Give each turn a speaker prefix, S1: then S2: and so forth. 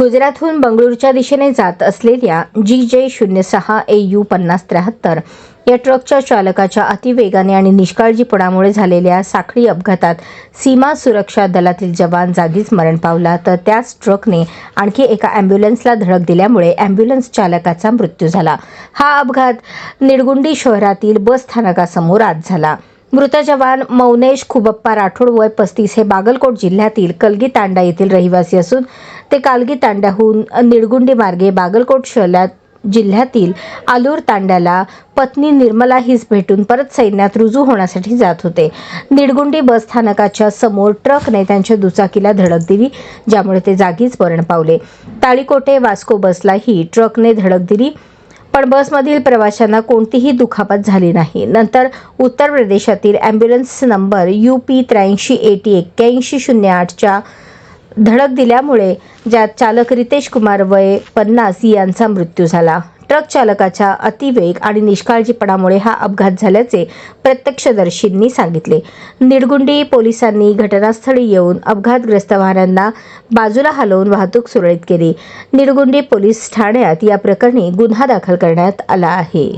S1: गुजरातहून बंगळुरूच्या दिशेने जात असलेल्या GJ06 AU 5073 या ट्रकच्या चालकाच्या अतिवेगाने आणि निष्काळजीपणामुळे झालेल्या साखळी अपघातात सीमा सुरक्षा दलातील जवान जागीच मरण पावला, तर त्याच ट्रकने आणखी एका अँब्युलन्सला धडक दिल्यामुळे अँब्युलन्स चालकाचा मृत्यू झाला. हा अपघात निडगुंडी शहरातील बस स्थानकासमोर आज झाला. मृत जवान मौनेश खुबप्पा राठोड वय 35 हे बागलकोट जिल्ह्यातील कलगी तांडा येथील रहिवासी असून ते कालगी तांड्याहून निडगुंडी मार्गे बागलकोट जिल्ह्यातील आलूर तांड्याला पत्नी निर्मला हिस भेटून परत सैन्यात रुजू होण्यासाठी जात होते. निडगुंडी बस स्थानकाच्या समोर ट्रकने त्यांच्या दुचाकीला धडक दिली, ज्यामुळे ते जागीच मरण पावले. ताळीकोटे वास्को बसलाही ट्रकने धडक दिली, पण बसमधील प्रवाशांना कोणतीही दुखापत झाली नाही. नंतर उत्तर प्रदेशातील अँब्युलन्स नंबर UP 83808108 च्या धडक दिल्यामुळे ज्यात चालक रितेश कुमार वय 50 यांचा मृत्यू झाला. ट्रक चालकाच्या अतिवेग आणि निष्काळजीपणामुळे हा अपघात झाल्याचे प्रत्यक्षदर्शींनी सांगितले. निडगुंडी पोलिसांनी घटनास्थळी येऊन अपघातग्रस्त वाहनांना बाजूला हलवून वाहतूक सुरळीत केली. निडगुंडी पोलीस ठाण्यात या प्रकरणी गुन्हा दाखल करण्यात आला आहे.